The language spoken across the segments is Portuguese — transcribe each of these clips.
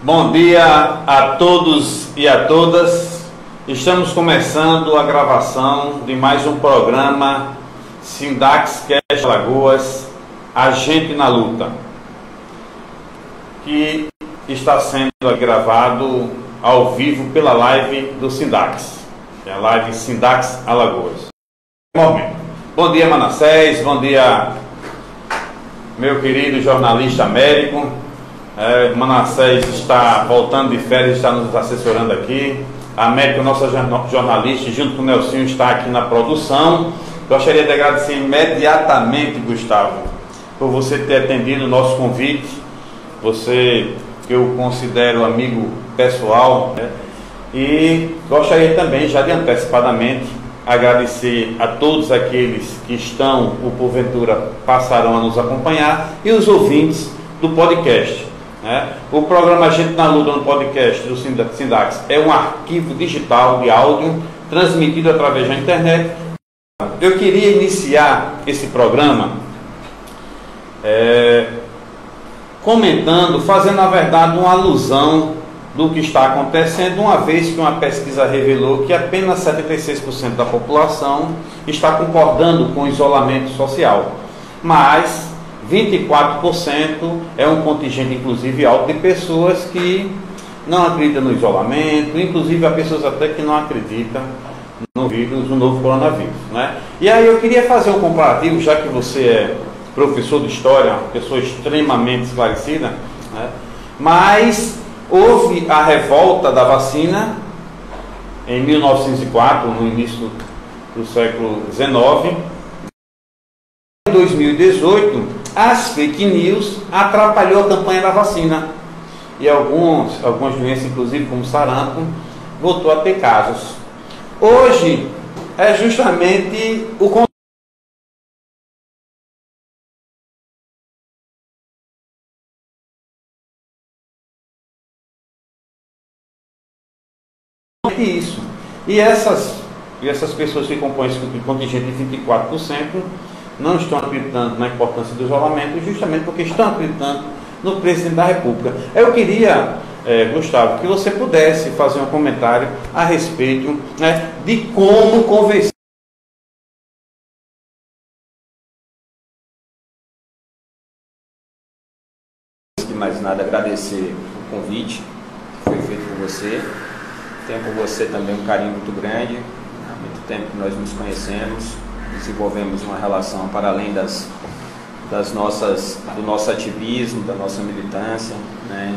Bom dia a todos e a todas. Estamos começando a gravação de mais um programa SINDAX-Cast Alagoas, A Gente na Luta, que está sendo gravado ao vivo pela live do SINDAX, que é a live SINDAX Alagoas. Bom dia, Manassés, bom dia, meu querido jornalista Américo. Manassés está voltando de férias, está nos assessorando aqui. A Américo, nossa jornalista, junto com o Nelsinho, está aqui na produção. Gostaria de agradecer imediatamente, Gustavo, por você ter atendido o nosso convite. Você, que eu considero amigo pessoal, né? E gostaria também, já de antecipadamente, agradecer a todos aqueles que estão, ou porventura passarão a nos acompanhar, e os ouvintes do podcast. O programa A Gente na Luta no podcast do SINDAX é um arquivo digital de áudio transmitido através da internet. Eu queria iniciar esse programa comentando, fazendo na verdade uma alusão do que está acontecendo, uma vez que uma pesquisa revelou que apenas 76% da população está concordando com o isolamento social, mas 24% é um contingente, inclusive, alto de pessoas que não acreditam no isolamento, inclusive há pessoas até que não acreditam no vírus, no novo coronavírus, né? E aí eu queria fazer um comparativo, já que você é professor de história, uma pessoa extremamente esclarecida, né? Mas houve a revolta da vacina em 1904, no início do século XIX. Em 2018, as fake news atrapalhou a campanha da vacina. E algumas doenças, inclusive como sarampo, voltou a ter casos. Hoje é justamente o isso. E essas pessoas que compõem esse contingente de 24% não estão acreditando na importância do isolamento, justamente porque estão acreditando no presidente da República. Eu queria, Gustavo, que você pudesse fazer um comentário a respeito, né, de como convencer. De mais nada, agradecer o convite que foi feito por você. Tenho por você também um carinho muito grande. Há muito tempo que nós nos conhecemos, desenvolvemos uma relação para além do nosso ativismo, da nossa militância, né?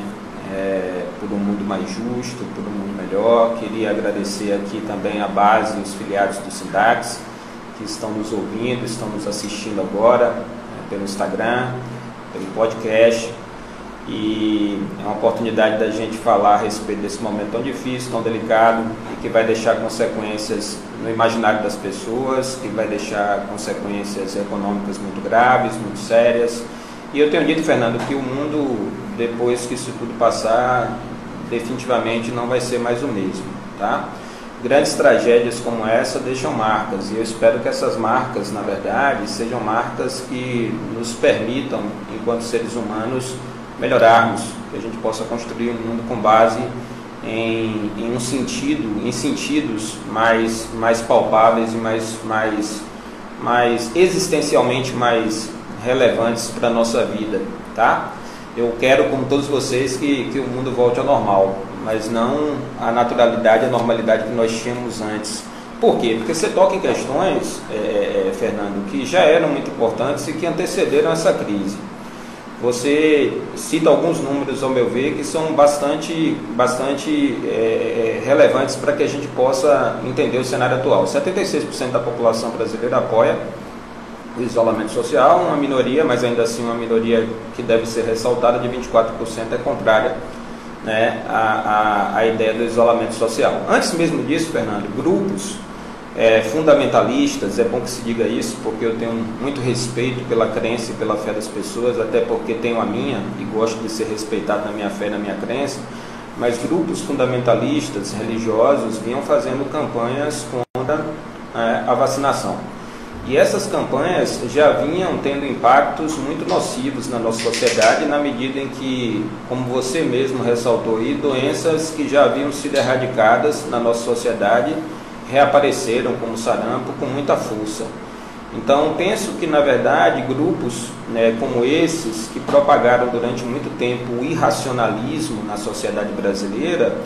Por um mundo mais justo, por um mundo melhor. Queria agradecer aqui também a base e os filiados do SINDAX que estão nos ouvindo, estão nos assistindo agora, pelo Instagram, pelo podcast. E é uma oportunidade da gente falar a respeito desse momento tão difícil, tão delicado, e que vai deixar consequências no imaginário das pessoas, que vai deixar consequências econômicas muito graves, muito sérias. E eu tenho dito, Fernando, que o mundo, depois que isso tudo passar, definitivamente não vai ser mais o mesmo, tá? Grandes tragédias como essa deixam marcas, e eu espero que essas marcas, na verdade, sejam marcas que nos permitam, enquanto seres humanos, melhorarmos, que a gente possa construir um mundo com base em sentidos mais palpáveis e mais existencialmente mais relevantes para a nossa vida, tá? Eu quero, como todos vocês, que o mundo volte ao normal, mas não a naturalidade, a normalidade que nós tínhamos antes. Por quê? Porque você toca em questões, Fernando, que já eram muito importantes e que antecederam essa crise. Você cita alguns números, ao meu ver, que são bastante relevantes para que a gente possa entender o cenário atual. 76% da população brasileira apoia o isolamento social, uma minoria, mas ainda assim uma minoria que deve ser ressaltada, de 24% é contrária, né, à ideia do isolamento social. Antes mesmo disso, Fernando, grupos fundamentalistas, é bom que se diga isso, porque eu tenho muito respeito pela crença e pela fé das pessoas, até porque tenho a minha e gosto de ser respeitado na minha fé e na minha crença, mas grupos fundamentalistas religiosos vinham fazendo campanhas contra a vacinação. E essas campanhas já vinham tendo impactos muito nocivos na nossa sociedade, na medida em que, como você mesmo ressaltou aí, doenças que já haviam sido erradicadas na nossa sociedade reapareceram, como sarampo, com muita força. Então, penso que, na verdade, grupos como esses, que propagaram durante muito tempo o irracionalismo na sociedade brasileira,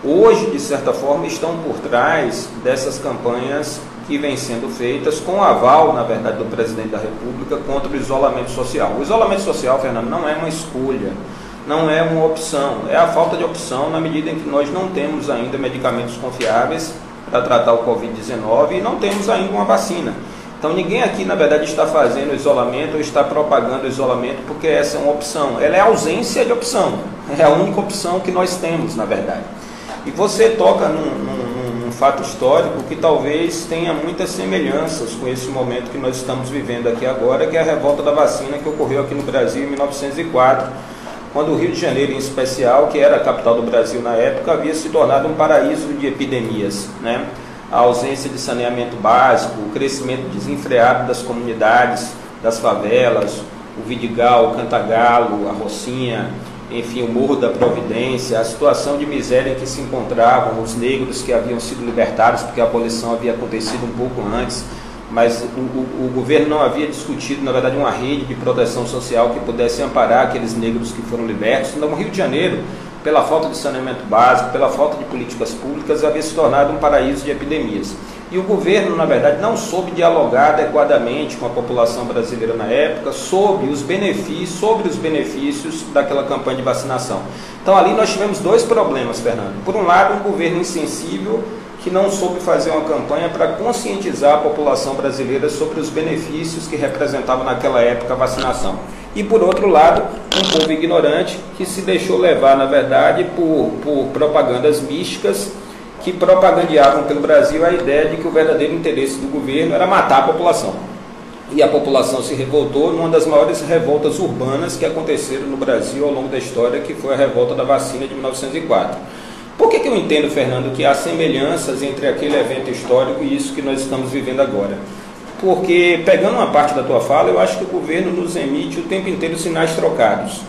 hoje, de certa forma, estão por trás dessas campanhas que vêm sendo feitas com o aval, na verdade, do presidente da República contra o isolamento social. O isolamento social, Fernando, não é uma escolha, não é uma opção, é a falta de opção na medida em que nós não temos ainda medicamentos confiáveis para tratar o Covid-19 e não temos ainda uma vacina. Então ninguém aqui, na verdade, está fazendo isolamento ou está propagando isolamento porque essa é uma opção. Ela é a ausência de opção. É a única opção que nós temos, na verdade. E você toca num fato histórico que talvez tenha muitas semelhanças com esse momento que nós estamos vivendo aqui agora, que é a revolta da vacina que ocorreu aqui no Brasil em 1904, quando o Rio de Janeiro, em especial, que era a capital do Brasil na época, havia se tornado um paraíso de epidemias, né? A ausência de saneamento básico, o crescimento desenfreado das comunidades, das favelas, o Vidigal, o Cantagalo, a Rocinha, enfim, o Morro da Providência, a situação de miséria em que se encontravam os negros que haviam sido libertados, porque a abolição havia acontecido um pouco antes, mas o governo não havia discutido, na verdade, uma rede de proteção social que pudesse amparar aqueles negros que foram libertos. Então, o Rio de Janeiro, pela falta de saneamento básico, pela falta de políticas públicas, havia se tornado um paraíso de epidemias. E o governo, na verdade, não soube dialogar adequadamente com a população brasileira na época sobre os benefícios daquela campanha de vacinação. Então, ali nós tivemos dois problemas, Fernando. Por um lado, um governo insensível que não soube fazer uma campanha para conscientizar a população brasileira sobre os benefícios que representava naquela época a vacinação. E, por outro lado, um povo ignorante que se deixou levar, na verdade, por propagandas místicas que propagandeavam pelo Brasil a ideia de que o verdadeiro interesse do governo era matar a população. E a população se revoltou numa das maiores revoltas urbanas que aconteceram no Brasil ao longo da história, que foi a revolta da vacina de 1904. Por que eu entendo, Fernando, que há semelhanças entre aquele evento histórico e isso que nós estamos vivendo agora? Porque, pegando uma parte da tua fala, eu acho que o governo nos emite o tempo inteiro sinais trocados.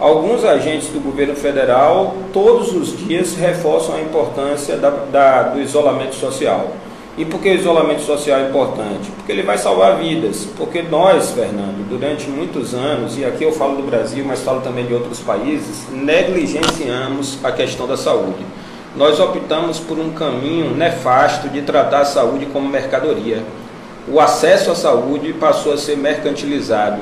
Alguns agentes do governo federal, todos os dias, reforçam a importância do isolamento social. E por que o isolamento social é importante? Porque ele vai salvar vidas. Porque nós, Fernando, durante muitos anos, e aqui eu falo do Brasil, mas falo também de outros países, negligenciamos a questão da saúde. Nós optamos por um caminho nefasto de tratar a saúde como mercadoria. O acesso à saúde passou a ser mercantilizado.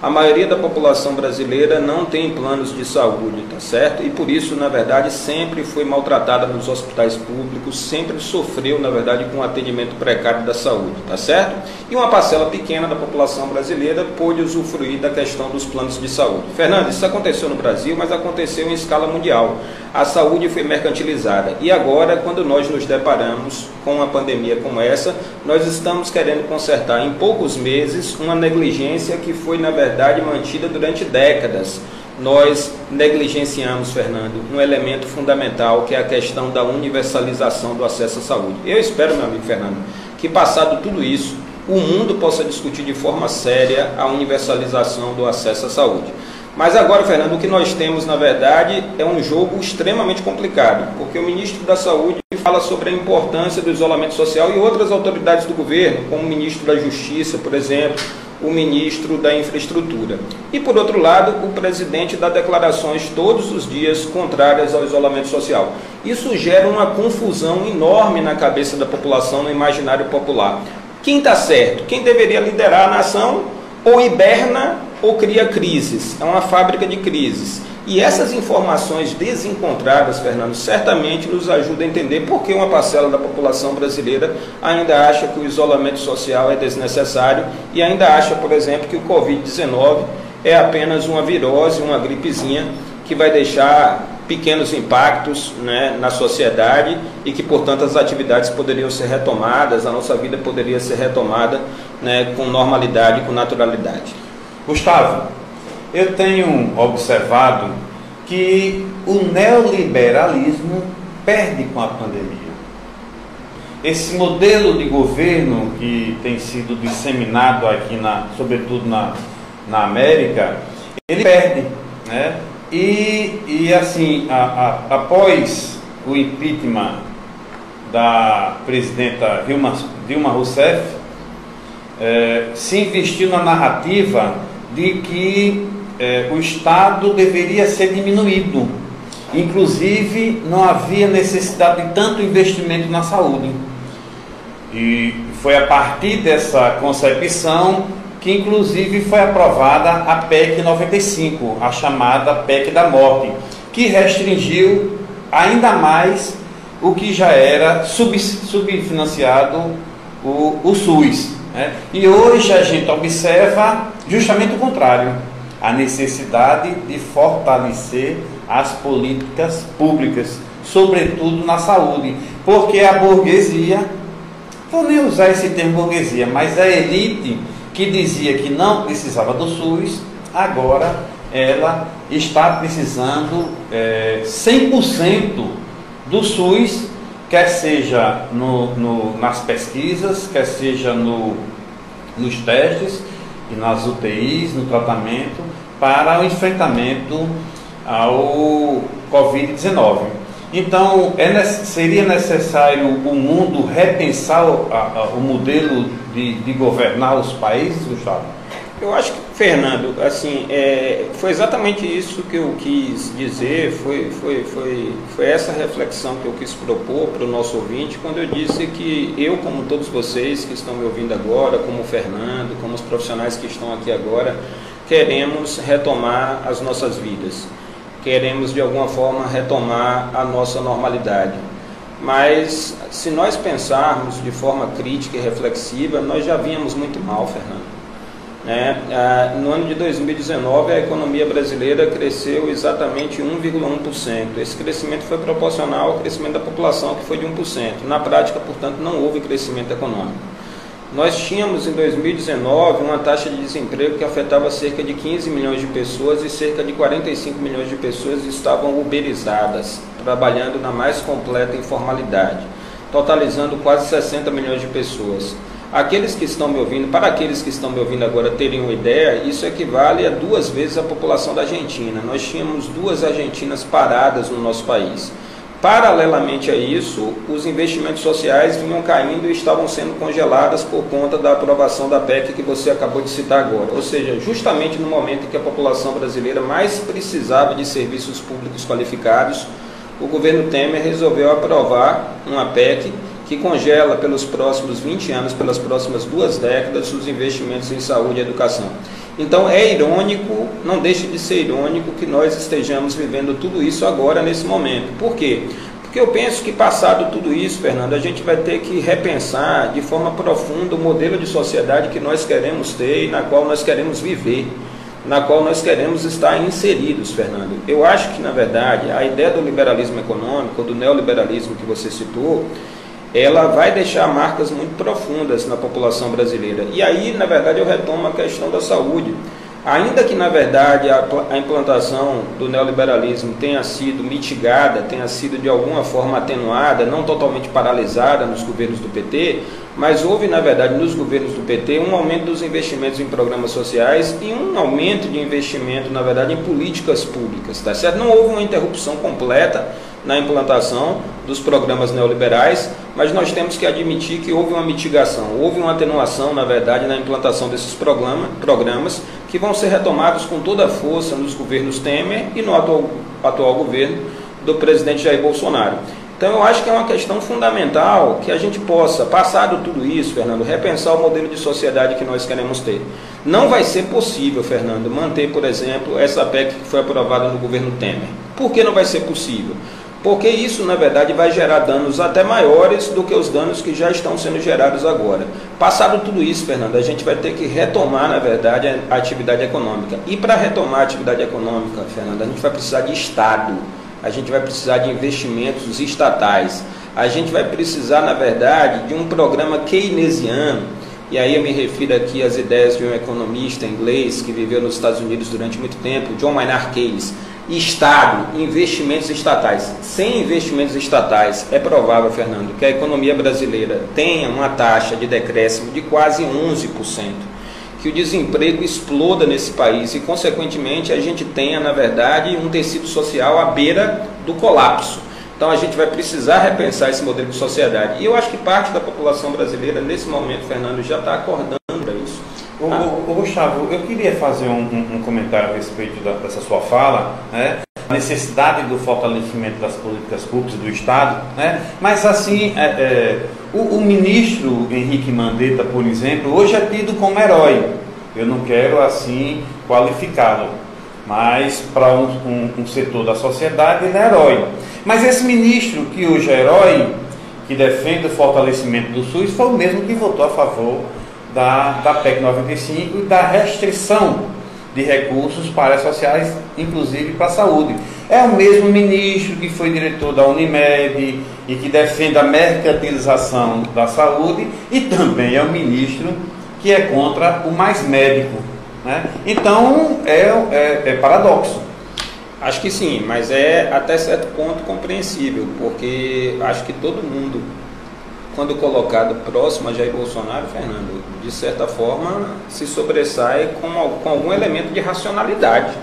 A maioria da população brasileira não tem planos de saúde, tá certo? E por isso, na verdade, sempre foi maltratada nos hospitais públicos, sempre sofreu, na verdade, com um atendimento precário da saúde, tá certo? E uma parcela pequena da população brasileira pôde usufruir da questão dos planos de saúde. Fernando, isso aconteceu no Brasil, mas aconteceu em escala mundial. A saúde foi mercantilizada. E agora, quando nós nos deparamos com uma pandemia como essa, nós estamos querendo consertar em poucos meses uma negligência que foi, na verdade, mantida durante décadas. Nós negligenciamos, Fernando, um elemento fundamental, que é a questão da universalização do acesso à saúde. Eu espero, meu amigo Fernando, que passado tudo isso, o mundo possa discutir de forma séria a universalização do acesso à saúde. Mas agora, Fernando, o que nós temos, na verdade, é um jogo extremamente complicado, porque o ministro da Saúde fala sobre a importância do isolamento social e outras autoridades do governo, como o ministro da Justiça, por exemplo, o ministro da Infraestrutura. E, por outro lado, o presidente dá declarações todos os dias contrárias ao isolamento social. Isso gera uma confusão enorme na cabeça da população, no imaginário popular. Quem está certo? Quem deveria liderar a nação ou hiberna ou cria crises? É uma fábrica de crises. E essas informações desencontradas, Fernando, certamente nos ajudam a entender por que uma parcela da população brasileira ainda acha que o isolamento social é desnecessário e ainda acha, por exemplo, que o Covid-19 é apenas uma virose, uma gripezinha que vai deixar pequenos impactos, né, na sociedade e que, portanto, as atividades poderiam ser retomadas, a nossa vida poderia ser retomada, né, com normalidade, com naturalidade. Gustavo, eu tenho observado que o neoliberalismo perde com a pandemia. esse modelo de governo que tem sido disseminado aqui, sobretudo na América, ele perde, né? E assim, após o impeachment da presidenta Dilma Rousseff, se investiu na narrativa de que o Estado deveria ser diminuído. Inclusive, não havia necessidade de tanto investimento na saúde. E foi a partir dessa concepção que, inclusive, foi aprovada a PEC 95, a chamada PEC da morte, que restringiu ainda mais o que já era subfinanciado o SUS, né? E hoje a gente observa justamente o contrário, a necessidade de fortalecer as políticas públicas, sobretudo na saúde, porque a burguesia, vou nem usar esse termo burguesia, mas a elite que dizia que não precisava do SUS, agora ela está precisando 100% do SUS, quer seja nas pesquisas, quer seja nos testes e nas UTIs, no tratamento, para o enfrentamento ao Covid-19. Então, seria necessário o mundo repensar o modelo de governar os países, Gustavo? Eu acho que, Fernando, assim, foi exatamente isso que eu quis dizer, foi essa reflexão que eu quis propor para o nosso ouvinte, quando eu disse que eu, como todos vocês que estão me ouvindo agora, como o Fernando, como os profissionais que estão aqui agora, queremos retomar as nossas vidas. Queremos, de alguma forma, retomar a nossa normalidade. Mas, se nós pensarmos de forma crítica e reflexiva, nós já vínhamos muito mal, Fernando. No ano de 2019, a economia brasileira cresceu exatamente 1,1%. Esse crescimento foi proporcional ao crescimento da população, que foi de 1%. Na prática, portanto, não houve crescimento econômico. Nós tínhamos em 2019 uma taxa de desemprego que afetava cerca de 15 milhões de pessoas e cerca de 45 milhões de pessoas estavam uberizadas, trabalhando na mais completa informalidade, totalizando quase 60 milhões de pessoas. Para aqueles que estão me ouvindo agora terem uma ideia, isso equivale a 2 vezes a população da Argentina. Nós tínhamos 2 Argentinas paradas no nosso país. Paralelamente a isso, os investimentos sociais vinham caindo e estavam sendo congeladas por conta da aprovação da PEC que você acabou de citar agora. Ou seja, justamente no momento em que a população brasileira mais precisava de serviços públicos qualificados, o governo Temer resolveu aprovar uma PEC que congela pelos próximos 20 anos, pelas próximas 2 décadas, os investimentos em saúde e educação. Então é irônico, não deixa de ser irônico que nós estejamos vivendo tudo isso agora, nesse momento. Por quê? Porque eu penso que, passado tudo isso, Fernando, a gente vai ter que repensar de forma profunda o modelo de sociedade que nós queremos ter e na qual nós queremos viver, na qual nós queremos estar inseridos, Fernando. Eu acho que, na verdade, a ideia do liberalismo econômico, do neoliberalismo que você citou, ela vai deixar marcas muito profundas na população brasileira. E aí, na verdade, eu retomo a questão da saúde. Ainda que, na verdade, a implantação do neoliberalismo tenha sido mitigada, tenha sido de alguma forma atenuada, não totalmente paralisada nos governos do PT, mas houve, na verdade, nos governos do PT um aumento dos investimentos em programas sociais e um aumento de investimento, na verdade, em políticas públicas, tá certo? Não houve uma interrupção completa na implantação dos programas neoliberais, mas nós temos que admitir que houve uma mitigação, houve uma atenuação, na verdade, na implantação desses programas que vão ser retomados com toda a força nos governos Temer e no atual governo do presidente Jair Bolsonaro. Então eu acho que é uma questão fundamental que a gente possa, passado tudo isso, Fernando, repensar o modelo de sociedade que nós queremos ter. Não vai ser possível, Fernando, manter, por exemplo, essa PEC que foi aprovada no governo Temer. Por que não vai ser possível? Porque isso, na verdade, vai gerar danos até maiores do que os danos que já estão sendo gerados agora. Passado tudo isso, Fernando, a gente vai ter que retomar, na verdade, a atividade econômica. E para retomar a atividade econômica, Fernando, a gente vai precisar de Estado, a gente vai precisar de investimentos estatais, a gente vai precisar, na verdade, de um programa keynesiano. E aí eu me refiro aqui às ideias de um economista inglês que viveu nos Estados Unidos durante muito tempo, John Maynard Keynes. Estado, investimentos estatais. Sem investimentos estatais, é provável, Fernando, que a economia brasileira tenha uma taxa de decréscimo de quase 11%, que o desemprego exploda nesse país e, consequentemente, a gente tenha, na verdade, um tecido social à beira do colapso. Então, a gente vai precisar repensar esse modelo de sociedade. E eu acho que parte da população brasileira, nesse momento, Fernando, já está acordando para isso. Gustavo, eu queria fazer um comentário a respeito dessa sua fala, né? A necessidade do fortalecimento das políticas públicas do Estado, né? Mas assim, o ministro Henrique Mandetta, por exemplo, hoje é tido como herói. Eu não quero assim qualificá-lo, mas para um setor da sociedade ele é herói. Mas esse ministro que hoje é herói, que defende o fortalecimento do SUS, foi o mesmo que votou a favor da PEC 95 e da restrição de recursos para as sociais, inclusive para a saúde. É o mesmo ministro que foi diretor da Unimed e que defende a mercantilização da saúde, e também é o ministro que é contra o mais médico, né? Então é paradoxo. Acho que sim, mas é até certo ponto compreensível, porque acho que todo mundo, quando colocado próximo a Jair Bolsonaro, Fernando, de certa forma se sobressai com algum elemento de racionalidade.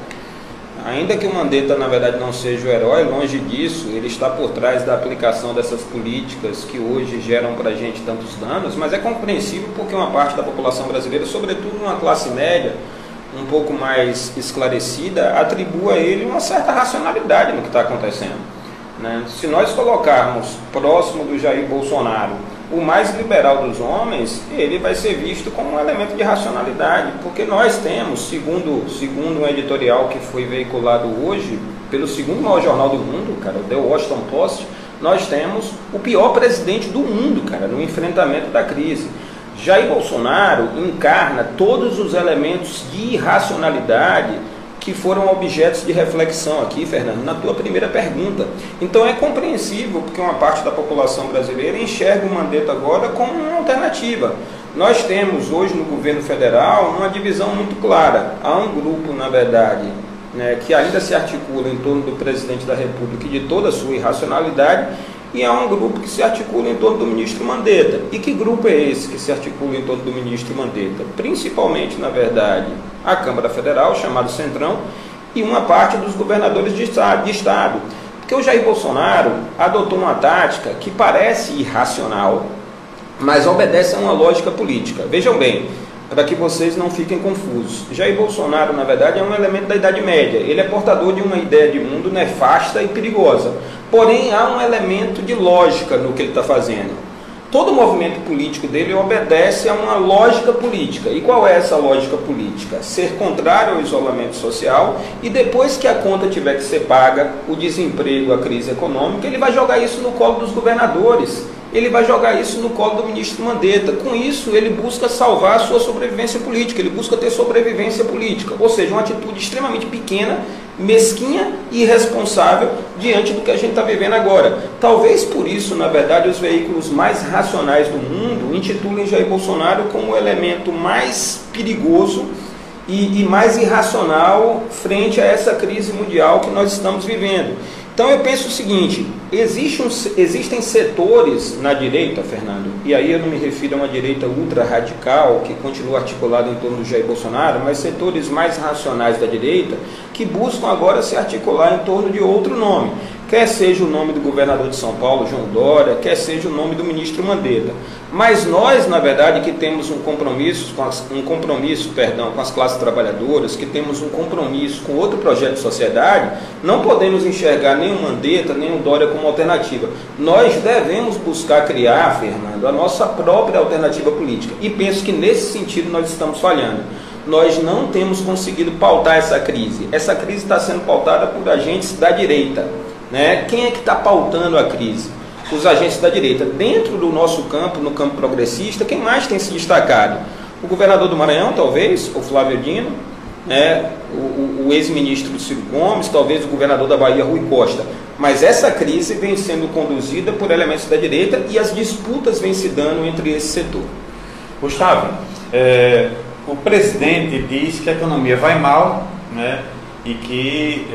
Ainda que o Mandetta, na verdade, não seja o herói, longe disso, ele está por trás da aplicação dessas políticas que hoje geram para a gente tantos danos, mas é compreensível porque uma parte da população brasileira, sobretudo uma classe média, um pouco mais esclarecida, atribua a ele uma certa racionalidade no que está acontecendo, né? Se nós colocarmos próximo do Jair Bolsonaro o mais liberal dos homens, ele vai ser visto como um elemento de racionalidade, porque nós temos, segundo um editorial que foi veiculado hoje pelo segundo maior jornal do mundo, cara, o The Washington Post, nós temos o pior presidente do mundo, cara, no enfrentamento da crise. Jair Bolsonaro encarna todos os elementos de irracionalidade que foram objetos de reflexão aqui, Fernando, na tua primeira pergunta. Então é compreensível, porque uma parte da população brasileira enxerga o Mandetta agora como uma alternativa. Nós temos hoje no governo federal uma divisão muito clara. Há um grupo, na verdade, né, que ainda se articula em torno do presidente da República e de toda a sua irracionalidade, e há um grupo que se articula em torno do ministro Mandetta. E que grupo é esse que se articula em torno do ministro Mandetta? Principalmente, na verdade, a Câmara Federal, chamado Centrão, e uma parte dos governadores de estado. Porque o Jair Bolsonaro adotou uma tática que parece irracional, mas obedece a uma lógica política. Vejam bem, para que vocês não fiquem confusos. Jair Bolsonaro, na verdade, é um elemento da Idade Média. Ele é portador de uma ideia de mundo nefasta e perigosa. Porém, há um elemento de lógica no que ele está fazendo. Todo o movimento político dele obedece a uma lógica política. E qual é essa lógica política? Ser contrário ao isolamento social, e depois que a conta tiver que ser paga, o desemprego, a crise econômica, ele vai jogar isso no colo dos governadores. Ele vai jogar isso no colo do ministro Mandetta. Com isso, ele busca salvar a sua sobrevivência política, ele busca ter sobrevivência política. Ou seja, uma atitude extremamente pequena, mesquinha e irresponsável diante do que a gente está vivendo agora. Talvez por isso, na verdade, os veículos mais racionais do mundo intitulem Jair Bolsonaro como o elemento mais perigoso e mais irracional frente a essa crise mundial que nós estamos vivendo. Então eu penso o seguinte, existem setores na direita, Fernando, e aí eu não me refiro a uma direita ultra radical que continua articulada em torno do Jair Bolsonaro, mas setores mais racionais da direita que buscam agora se articular em torno de outro nome, quer seja o nome do governador de São Paulo, João Dória, quer seja o nome do ministro Mandetta. Mas nós, na verdade, que temos um compromisso com as classes trabalhadoras, que temos um compromisso com outro projeto de sociedade, não podemos enxergar nem o Mandetta, nem o Dória como alternativa. Nós devemos buscar criar, Fernando, a nossa própria alternativa política. E penso que nesse sentido nós estamos falhando. Nós não temos conseguido pautar essa crise. Essa crise está sendo pautada por agentes da direita, né? Quem é que está pautando a crise? Os agentes da direita. Dentro do nosso campo, no campo progressista, quem mais tem se destacado? O governador do Maranhão, talvez, o Flávio Dino, né? O ex-ministro Ciro Gomes, talvez o governador da Bahia, Rui Costa. Mas essa crise vem sendo conduzida por elementos da direita e as disputas vêm se dando entre esse setor. Gustavo, o presidente diz que a economia vai mal, né? e que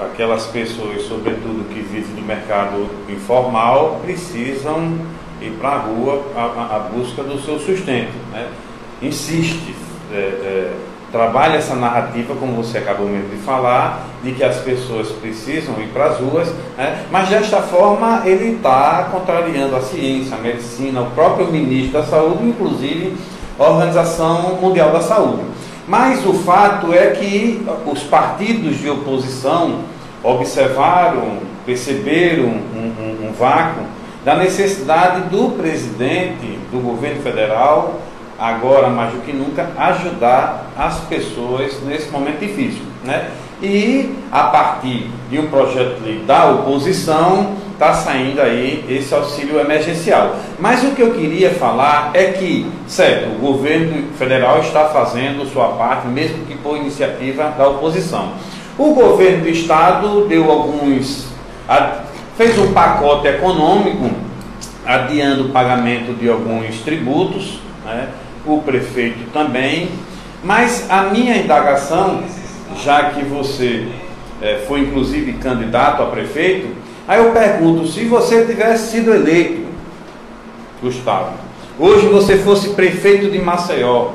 aquelas pessoas, sobretudo que vivem do mercado informal, precisam ir para a rua à busca do seu sustento, né? Insiste, trabalha essa narrativa, como você acabou mesmo de falar, de que as pessoas precisam ir para as ruas, né? Mas desta forma ele está contrariando a ciência, a medicina, o próprio ministro da Saúde, inclusive a Organização Mundial da Saúde. Mas o fato é que os partidos de oposição observaram, perceberam um vácuo da necessidade do presidente do governo federal, agora mais do que nunca, ajudar as pessoas nesse momento difícil, né? E a partir de um projeto de lei da oposição está saindo aí esse auxílio emergencial. Mas o que eu queria falar é que, certo, o governo federal está fazendo sua parte, mesmo que por iniciativa da oposição. O governo do estado fez um pacote econômico, adiando o pagamento de alguns tributos, né? O prefeito também, mas a minha indagação, já que você foi inclusive candidato a prefeito, aí eu pergunto, se você tivesse sido eleito, Gustavo, hoje você fosse prefeito de Maceió,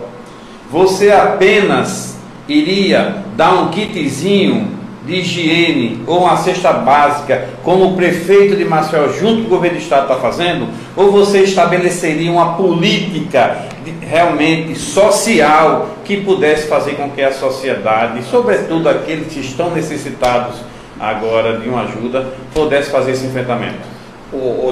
você apenas iria dar um kitzinho de higiene ou uma cesta básica, como o prefeito de Maceió junto com o governo do estado está fazendo, ou você estabeleceria uma política realmente social que pudesse fazer com que a sociedade, sobretudo aqueles que estão necessitados agora de uma ajuda, pudesse fazer esse enfrentamento?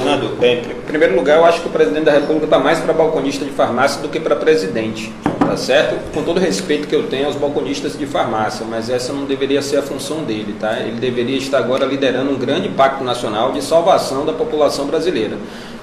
Nando, em primeiro lugar, eu acho que o presidente da República está mais para balconista de farmácia do que para presidente, tá certo? Com todo o respeito que eu tenho aos balconistas de farmácia, mas essa não deveria ser a função dele, tá? Ele deveria estar agora liderando um grande pacto nacional de salvação da população brasileira.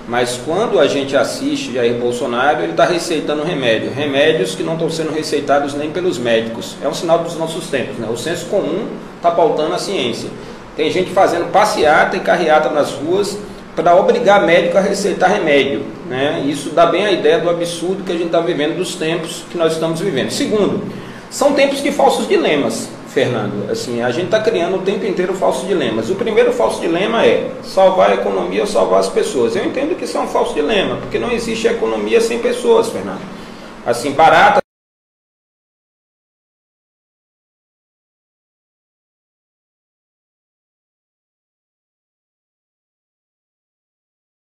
Mas quando a gente assiste Jair Bolsonaro, ele está receitando remédios que não estão sendo receitados nem pelos médicos. É um sinal dos nossos tempos, né? O senso comum está pautando a ciência. Tem gente fazendo passeata e carreata nas ruas para obrigar médico a receitar remédio, né? Isso dá bem a ideia do absurdo que a gente está vivendo, dos tempos que nós estamos vivendo. Segundo, são tempos de falsos dilemas, Fernando. Assim, a gente está criando o tempo inteiro falsos dilemas. O primeiro falso dilema é salvar a economia ou salvar as pessoas. Eu entendo que isso é um falso dilema, porque não existe economia sem pessoas, Fernando. Assim, barata.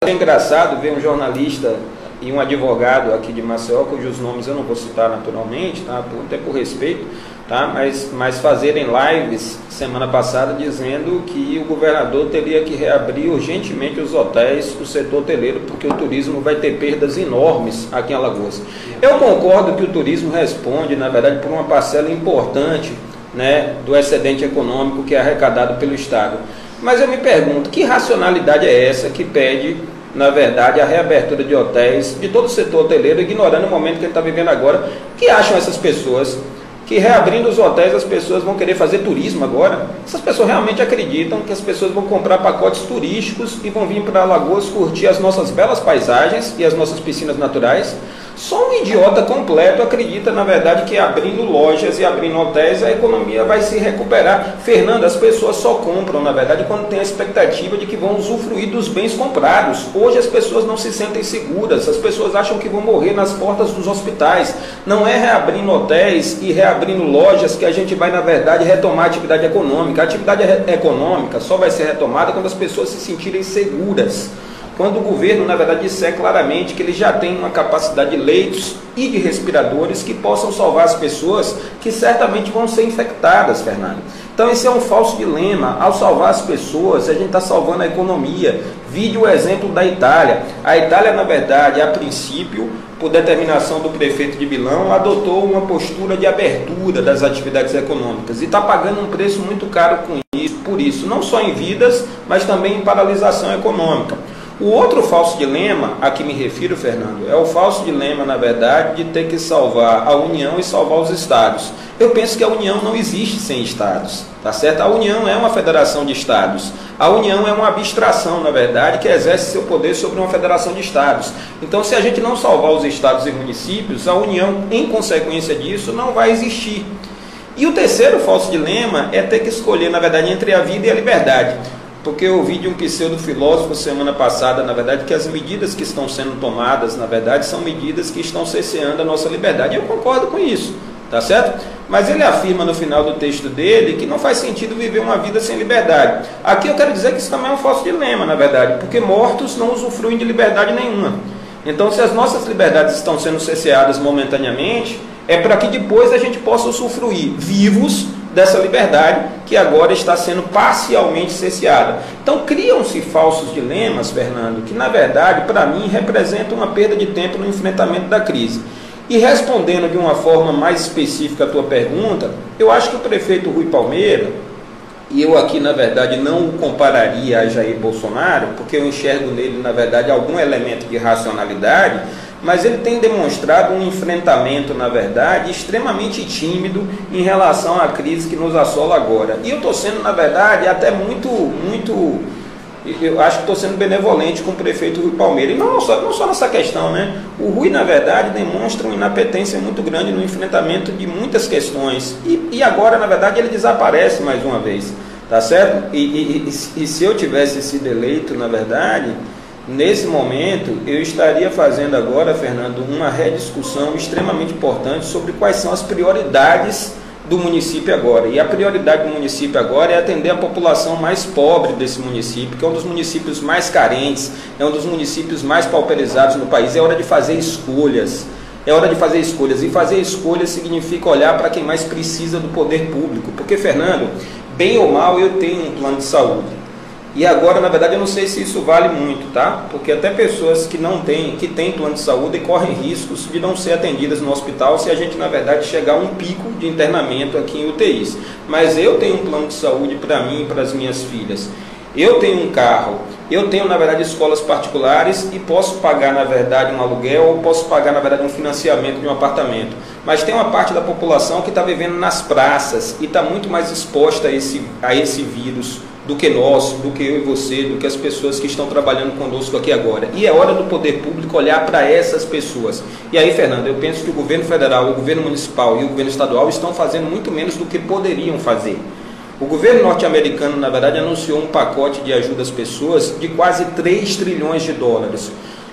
É engraçado ver um jornalista e um advogado aqui de Maceió, cujos nomes eu não vou citar naturalmente, tá? Até por respeito, tá? Mas fazerem lives semana passada dizendo que o governador teria que reabrir urgentemente os hotéis, o setor hoteleiro, porque o turismo vai ter perdas enormes aqui em Alagoas. Eu concordo que o turismo responde, na verdade, por uma parcela importante, né, do excedente econômico que é arrecadado pelo Estado. Mas eu me pergunto, que racionalidade é essa que pede, na verdade, a reabertura de hotéis, de todo o setor hoteleiro, ignorando o momento que ele está vivendo agora? Que acham essas pessoas que reabrindo os hotéis as pessoas vão querer fazer turismo agora? Essas pessoas realmente acreditam que as pessoas vão comprar pacotes turísticos e vão vir para Alagoas curtir as nossas belas paisagens e as nossas piscinas naturais? Só um idiota completo acredita, na verdade, que abrindo lojas e abrindo hotéis a economia vai se recuperar. Fernando, as pessoas só compram, na verdade, quando tem a expectativa de que vão usufruir dos bens comprados. Hoje as pessoas não se sentem seguras, as pessoas acham que vão morrer nas portas dos hospitais. Não é reabrindo hotéis e reabrindo lojas que a gente vai, na verdade, retomar a atividade econômica. A atividade econômica só vai ser retomada quando as pessoas se sentirem seguras. Quando o governo, na verdade, disser claramente que ele já tem uma capacidade de leitos e de respiradores que possam salvar as pessoas que certamente vão ser infectadas, Fernando. Então esse é um falso dilema. Ao salvar as pessoas, a gente está salvando a economia. Vide o exemplo da Itália. A Itália, na verdade, a princípio, por determinação do prefeito de Milão, adotou uma postura de abertura das atividades econômicas e está pagando um preço muito caro por isso, não só em vidas, mas também em paralisação econômica. O outro falso dilema a que me refiro, Fernando, é o falso dilema, na verdade, de ter que salvar a União e salvar os estados. Eu penso que a União não existe sem estados, tá certo? A União é uma federação de estados. A União é uma abstração, na verdade, que exerce seu poder sobre uma federação de estados. Então, se a gente não salvar os estados e municípios, a União, em consequência disso, não vai existir. E o terceiro falso dilema é ter que escolher, na verdade, entre a vida e a liberdade. Porque eu ouvi de um pseudo-filósofo semana passada, na verdade, que as medidas que estão sendo tomadas, na verdade, são medidas que estão cerceando a nossa liberdade. E eu concordo com isso, tá certo? Mas ele afirma no final do texto dele que não faz sentido viver uma vida sem liberdade. Aqui eu quero dizer que isso também é um falso dilema, na verdade, porque mortos não usufruem de liberdade nenhuma. Então, se as nossas liberdades estão sendo cerceadas momentaneamente, é para que depois a gente possa usufruir vivos dessa liberdade que agora está sendo parcialmente cerceada. Então criam-se falsos dilemas, Fernando, que na verdade para mim representam uma perda de tempo no enfrentamento da crise. E respondendo de uma forma mais específica a tua pergunta, eu acho que o prefeito Rui Palmeira, e eu aqui na verdade não o compararia a Jair Bolsonaro, porque eu enxergo nele na verdade algum elemento de racionalidade, mas ele tem demonstrado um enfrentamento, na verdade, extremamente tímido em relação à crise que nos assola agora. E eu estou sendo, na verdade, até eu acho que estou sendo benevolente com o prefeito Rui Palmeira. E não só nessa questão, né? O Rui, na verdade, demonstra uma inapetência muito grande no enfrentamento de muitas questões. E agora, na verdade, ele desaparece mais uma vez, tá certo? E se eu tivesse sido eleito, na verdade, nesse momento, eu estaria fazendo agora, Fernando, uma rediscussão extremamente importante sobre quais são as prioridades do município agora. E a prioridade do município agora é atender a população mais pobre desse município, que é um dos municípios mais carentes, é um dos municípios mais pauperizados no país. É hora de fazer escolhas. É hora de fazer escolhas. E fazer escolhas significa olhar para quem mais precisa do poder público. Porque, Fernando, bem ou mal, eu tenho um plano de saúde. E agora, na verdade, eu não sei se isso vale muito, tá? Porque até pessoas que não têm, que têm plano de saúde correm riscos de não ser atendidas no hospital se a gente, na verdade, chegar a um pico de internamento aqui em UTIs. Mas eu tenho um plano de saúde para mim e para as minhas filhas. Eu tenho um carro, eu tenho, na verdade, escolas particulares e posso pagar, na verdade, um aluguel ou posso pagar, na verdade, um financiamento de um apartamento. Mas tem uma parte da população que está vivendo nas praças e está muito mais exposta a esse vírus do que nós, do que eu e você, do que as pessoas que estão trabalhando conosco aqui agora. E é hora do poder público olhar para essas pessoas. E aí, Fernando, eu penso que o governo federal, o governo municipal e o governo estadual estão fazendo muito menos do que poderiam fazer. O governo norte-americano, na verdade, anunciou um pacote de ajuda às pessoas de quase 3 trilhões de dólares.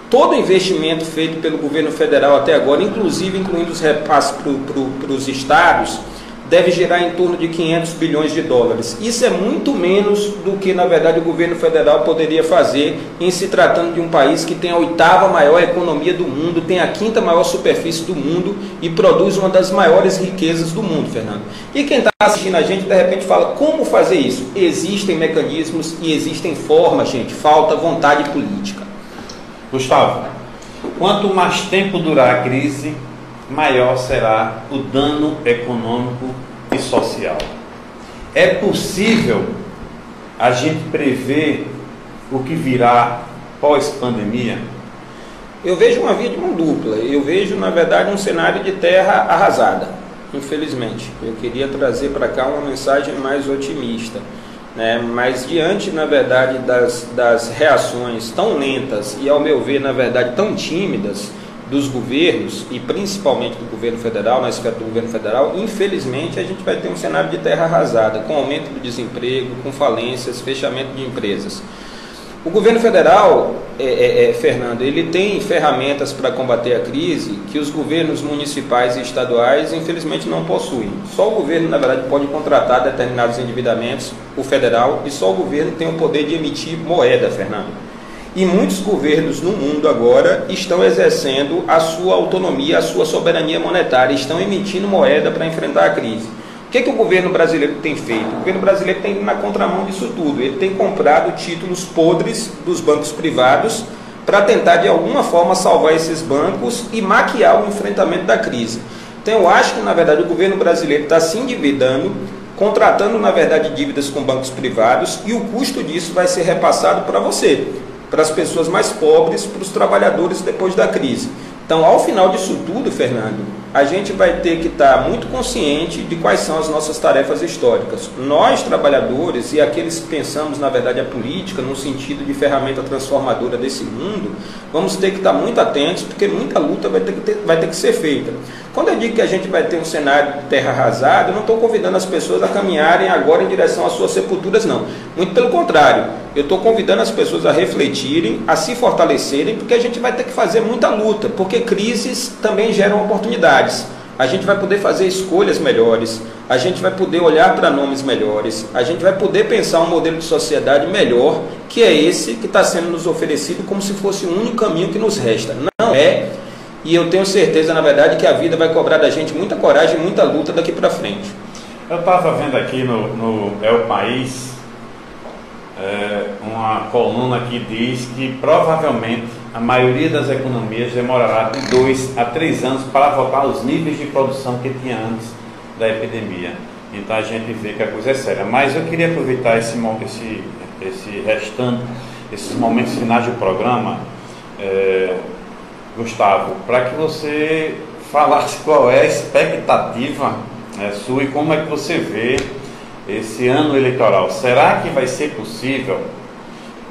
Todo o investimento feito pelo governo federal até agora, inclusive incluindo os repasses para os estados, deve gerar em torno de 500 bilhões de dólares. Isso é muito menos do que, na verdade, o governo federal poderia fazer em se tratando de um país que tem a 8ª maior economia do mundo, tem a 5ª maior superfície do mundo e produz uma das maiores riquezas do mundo, Fernando. E quem está assistindo a gente, de repente, fala, como fazer isso? Existem mecanismos e existem formas, gente, falta vontade política. Gustavo, quanto mais tempo durar a crise, maior será o dano econômico e social. É possível a gente prever o que virá pós-pandemia? Eu vejo uma via de mão dupla. Eu vejo, na verdade, um cenário de terra arrasada, infelizmente. Eu queria trazer para cá uma mensagem mais otimista, né? Mas diante, na verdade, das reações tão lentas e, ao meu ver, na verdade, tão tímidas dos governos, e principalmente do governo federal, na esfera do governo federal, infelizmente a gente vai ter um cenário de terra arrasada, com aumento do desemprego, com falências, fechamento de empresas. O governo federal, Fernando, ele tem ferramentas para combater a crise que os governos municipais e estaduais, infelizmente, não possuem. Só o governo, na verdade, pode contratar determinados endividamentos, o federal, e só o governo tem o poder de emitir moeda, Fernando. E muitos governos no mundo agora estão exercendo a sua autonomia, a sua soberania monetária, estão emitindo moeda para enfrentar a crise. O que o governo brasileiro tem feito? O governo brasileiro tem ido na contramão disso tudo. Ele tem comprado títulos podres dos bancos privados para tentar, de alguma forma, salvar esses bancos e maquiar o enfrentamento da crise. Então, eu acho que, na verdade, o governo brasileiro está se endividando, contratando, na verdade, dívidas com bancos privados, e o custo disso vai ser repassado para você, para as pessoas mais pobres, para os trabalhadores depois da crise. Então, ao final disso tudo, Fernando, a gente vai ter que estar muito consciente de quais são as nossas tarefas históricas. Nós, trabalhadores, e aqueles que pensamos, na verdade, a política, no sentido de ferramenta transformadora desse mundo, vamos ter que estar muito atentos, porque muita luta vai ter que ser feita. Quando eu digo que a gente vai ter um cenário de terra arrasada, eu não estou convidando as pessoas a caminharem agora em direção às suas sepulturas, não. Muito pelo contrário, eu estou convidando as pessoas a refletirem, a se fortalecerem, porque a gente vai ter que fazer muita luta, porque crises também geram oportunidades. A gente vai poder fazer escolhas melhores, a gente vai poder olhar para nomes melhores, a gente vai poder pensar um modelo de sociedade melhor, que é esse que está sendo nos oferecido como se fosse o único caminho que nos resta. Não é, e eu tenho certeza, na verdade, que a vida vai cobrar da gente muita coragem e muita luta daqui para frente. Eu estava vendo aqui no É o País, uma coluna que diz que provavelmente a maioria das economias demorará de 2 a 3 anos para voltar aos níveis de produção que tinha antes da epidemia. Então a gente vê que a coisa é séria. Mas eu queria aproveitar esses momentos finais do programa, Gustavo, para que você falasse qual é a expectativa sua e como é que você vê esse ano eleitoral. Será que vai ser possível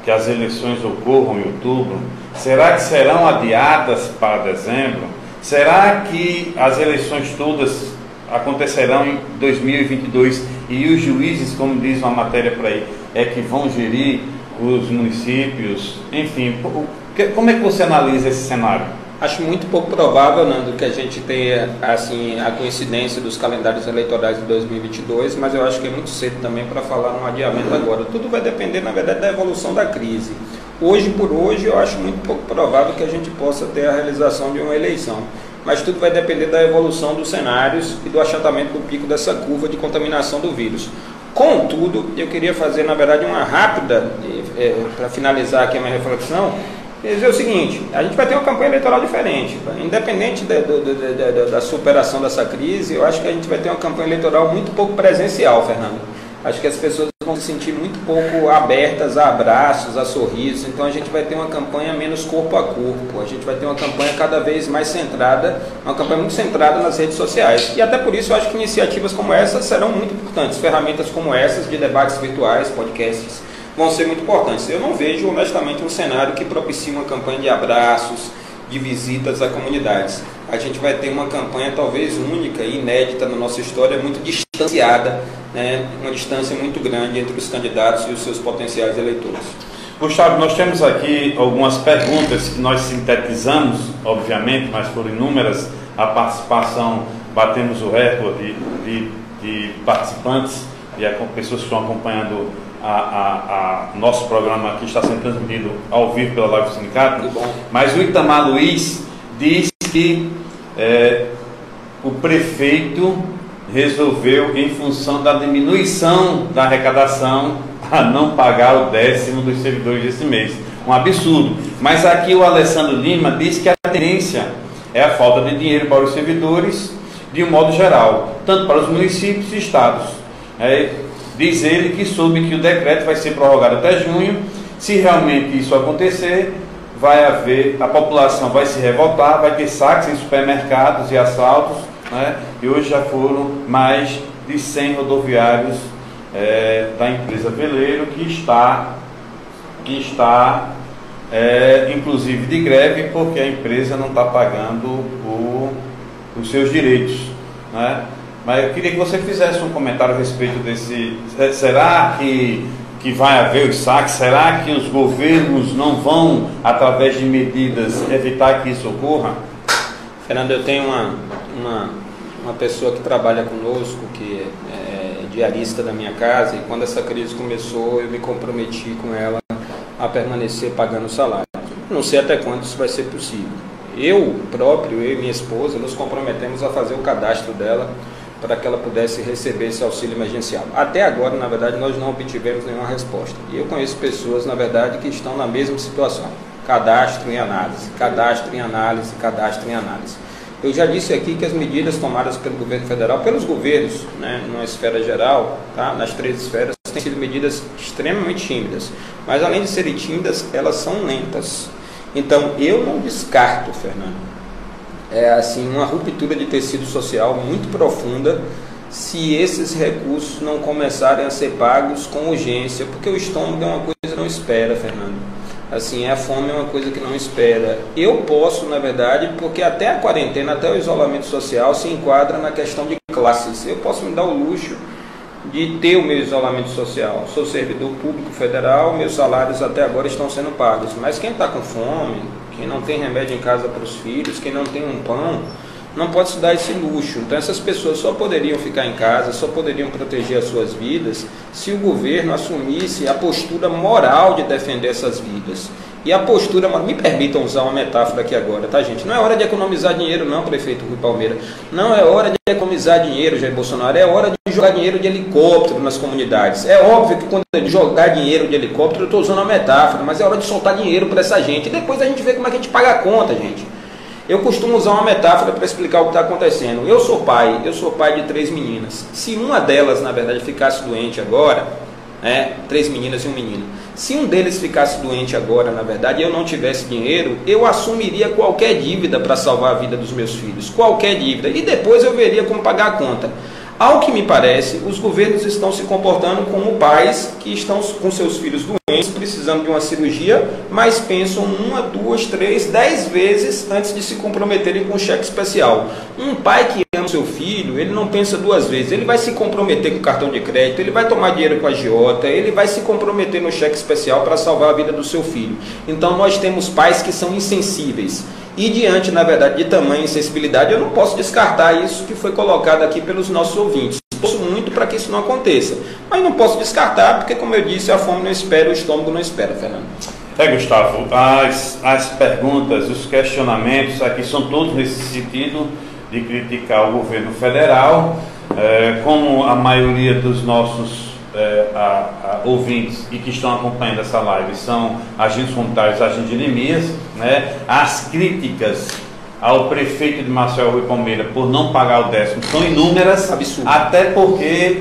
que as eleições ocorram em outubro? Será que serão adiadas para dezembro? Será que as eleições todas acontecerão em 2022 e os juízes, como diz uma matéria por aí, que vão gerir os municípios? Enfim, como é que você analisa esse cenário? Acho muito pouco provável, Nando, que a gente tenha assim, a coincidência dos calendários eleitorais de 2022, mas eu acho que é muito cedo também para falar no adiamento agora. Tudo vai depender, na verdade, da evolução da crise. Hoje por hoje, eu acho muito pouco provável que a gente possa ter a realização de uma eleição, mas tudo vai depender da evolução dos cenários e do achatamento do pico dessa curva de contaminação do vírus. Contudo, eu queria fazer, na verdade, uma rápida, para finalizar aqui a minha reflexão, dizer o seguinte: a gente vai ter uma campanha eleitoral diferente, independente da superação dessa crise. Eu acho que a gente vai ter uma campanha eleitoral muito pouco presencial, Fernando. Acho que as pessoas vão se sentir muito pouco abertas a abraços, a sorrisos. Então a gente vai ter uma campanha menos corpo a corpo, a gente vai ter uma campanha cada vez mais centrada, uma campanha muito centrada nas redes sociais. E até por isso eu acho que iniciativas como essas serão muito importantes. Ferramentas como essas de debates virtuais, podcasts, vão ser muito importantes. Eu não vejo, honestamente, um cenário que propicie uma campanha de abraços, de visitas a comunidades. A gente vai ter uma campanha talvez única e inédita na nossa história, muito distanciada, né? Uma distância muito grande entre os candidatos e os seus potenciais eleitores. Gustavo, nós temos aqui algumas perguntas que nós sintetizamos, obviamente, mas foram inúmeras. A participação, batemos o recorde de participantes e pessoas que estão acompanhando nosso programa que está sendo transmitido ao vivo pela Live do Sindicato. Mas o Itamar Luiz diz que o prefeito resolveu, em função da diminuição da arrecadação, a não pagar o 10º dos servidores desse mês. Um absurdo. Mas aqui o Alessandro Lima diz que a tendência é a falta de dinheiro para os servidores, de um modo geral, tanto para os municípios e estados. Diz ele que soube que o decreto vai ser prorrogado até junho. Se realmente isso acontecer, a população vai se revoltar, vai ter saques em supermercados e assaltos, né? E hoje já foram mais de 100 rodoviários da empresa Veleiro que está inclusive de greve, porque a empresa não está pagando os seus direitos, né? Mas eu queria que você fizesse um comentário a respeito desse. Será que vai haver os saques? Será que os governos não vão, através de medidas, evitar que isso ocorra? Fernando, eu tenho uma pessoa que trabalha conosco, que é diarista da minha casa, e quando essa crise começou, eu me comprometi com ela a permanecer pagando o salário. Não sei até quando isso vai ser possível. Eu e minha esposa, nos comprometemos a fazer o cadastro dela para que ela pudesse receber esse auxílio emergencial. Até agora, na verdade, nós não obtivemos nenhuma resposta. E eu conheço pessoas, na verdade, que estão na mesma situação. Cadastro em análise, cadastro em análise, cadastro em análise. Eu já disse aqui que as medidas tomadas pelo governo federal, pelos governos, né, numa esfera geral, tá, nas 3 esferas, têm sido medidas extremamente tímidas. Mas, além de serem tímidas, elas são lentas. Então, eu não descarto, Fernando, assim, uma ruptura de tecido social muito profunda se esses recursos não começarem a ser pagos com urgência, porque o estômago é uma coisa que não espera, Fernando. Assim, a fome é uma coisa que não espera. Eu posso, na verdade, porque até a quarentena, até o isolamento social se enquadra na questão de classes. Eu posso me dar o luxo de ter o meu isolamento social. Sou servidor público federal, meus salários até agora estão sendo pagos. Mas quem está com fome, quem não tem remédio em casa para os filhos, quem não tem um pão, não pode se dar esse luxo. Então essas pessoas só poderiam ficar em casa, só poderiam proteger as suas vidas se o governo assumisse a postura moral de defender essas vidas. E a postura, me permitam usar uma metáfora aqui agora, tá, gente? Não é hora de economizar dinheiro não, prefeito Rui Palmeira. Não é hora de economizar dinheiro, Jair Bolsonaro. É hora de jogar dinheiro de helicóptero nas comunidades. É óbvio que quando eu jogar dinheiro de helicóptero, eu estou usando uma metáfora, mas é hora de soltar dinheiro para essa gente. E depois a gente vê como é que a gente paga a conta, gente. Eu costumo usar uma metáfora para explicar o que está acontecendo. Eu sou pai de 3 meninas. Se uma delas, na verdade, ficasse doente agora, 3 meninas e um menino. Se um deles ficasse doente agora, na verdade, e eu não tivesse dinheiro, eu assumiria qualquer dívida para salvar a vida dos meus filhos. Qualquer dívida. E depois eu veria como pagar a conta. Ao que me parece, os governos estão se comportando como pais que estão com seus filhos doentes, precisando de uma cirurgia, mas pensam 1, 2, 3, 10 vezes antes de se comprometerem com um cheque especial. Um pai que ama seu filho, ele não pensa 2 vezes, ele vai se comprometer com cartão de crédito, ele vai tomar dinheiro com a agiota, ele vai se comprometer no cheque especial para salvar a vida do seu filho. Então nós temos pais que são insensíveis. E diante, na verdade, de tamanha insensibilidade, eu não posso descartar isso que foi colocado aqui pelos nossos ouvintes. Torço muito para que isso não aconteça. Mas não posso descartar, porque, como eu disse, a fome não espera, o estômago não espera, Fernando. Gustavo, as perguntas, os questionamentos aqui são todos nesse sentido de criticar o governo federal, como a maioria dos nossos ouvintes e que estão acompanhando essa live são agentes comunitários, agentes de Neemias, né? As críticas ao prefeito de Maceió, Rui Palmeira, por não pagar o 10º são inúmeras. Absurdo. Até porque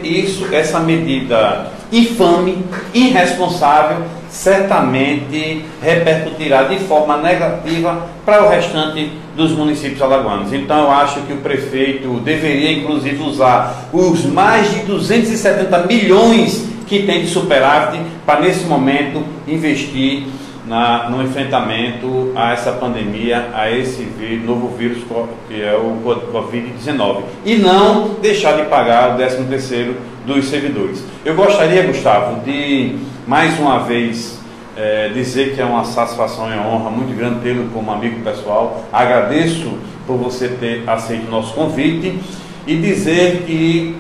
essa medida infame, irresponsável, certamente repercutirá de forma negativa para o restante dos municípios alagoanos. Então eu acho que o prefeito deveria inclusive usar os mais de 270 milhões que tem de superávit para nesse momento investir no enfrentamento a essa pandemia, a esse novo vírus que é o Covid-19, e não deixar de pagar o 13º dos servidores. Eu gostaria, Gustavo, de mais uma vez dizer que é uma satisfação e uma honra muito grande tê-lo como amigo pessoal. Agradeço por você ter aceito o nosso convite e dizer que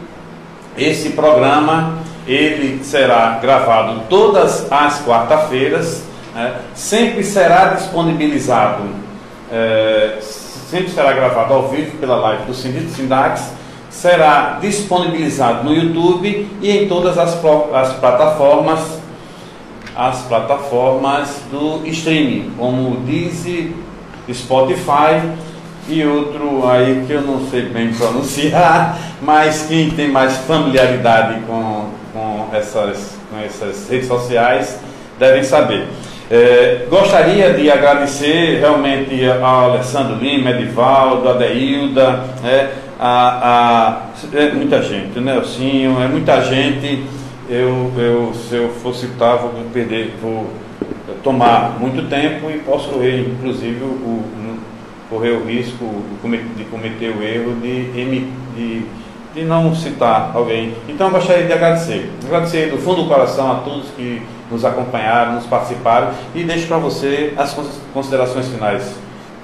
esse programa ele será gravado todas as quarta-feiras, sempre será disponibilizado, sempre será gravado ao vivo pela live do Sindax, será disponibilizado no YouTube e em todas as plataformas do streaming, como Deezer, Spotify e outro aí que eu não sei bem pronunciar, mas quem tem mais familiaridade com essas redes sociais devem saber. Gostaria de agradecer realmente ao Alessandro Lima, Edivaldo, a Deilda, muita gente, né, Nelsinho, muita gente. Se eu for citar, vou tomar muito tempo e posso correr, inclusive, correr o risco de cometer o erro de não citar alguém. Então eu gostaria de agradecer do fundo do coração a todos que nos acompanharam, nos participaram, e deixo para você as considerações finais.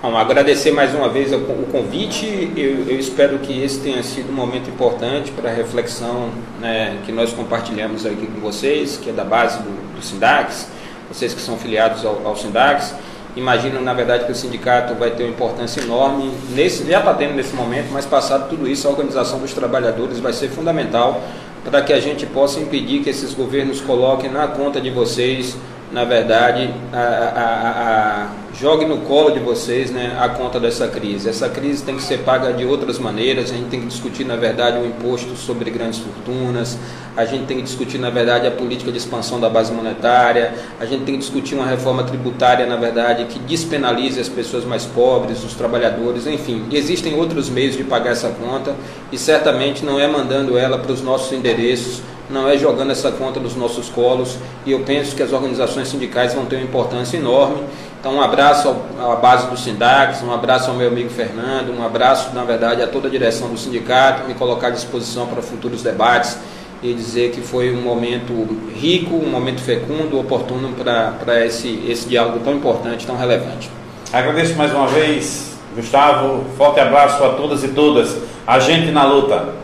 Agradecer mais uma vez o convite. Eu espero que esse tenha sido um momento importante para a reflexão, né, que nós compartilhamos aqui com vocês, que é da base do Sindax, vocês que são filiados ao Sindax. Imagino, na verdade, que o sindicato vai ter uma importância enorme, já está tendo nesse momento, mas passado tudo isso, a organização dos trabalhadores vai ser fundamental para que a gente possa impedir que esses governos coloquem na conta de vocês, na verdade, jogue no colo de vocês, né, a conta dessa crise. Essa crise tem que ser paga de outras maneiras. A gente tem que discutir, na verdade, o imposto sobre grandes fortunas, a gente tem que discutir, na verdade, a política de expansão da base monetária, a gente tem que discutir uma reforma tributária, na verdade, que despenalize as pessoas mais pobres, os trabalhadores, enfim. Existem outros meios de pagar essa conta e certamente não é mandando ela para os nossos endereços, não é jogando essa conta nos nossos colos, e eu penso que as organizações sindicais vão ter uma importância enorme. Então, um abraço à base do Sindacs, um abraço ao meu amigo Fernando, um abraço, na verdade, a toda a direção do sindicato, me colocar à disposição para futuros debates e dizer que foi um momento rico, um momento fecundo, oportuno para esse diálogo tão importante, tão relevante. Agradeço mais uma vez, Gustavo, forte abraço a todas e todas, a gente na luta.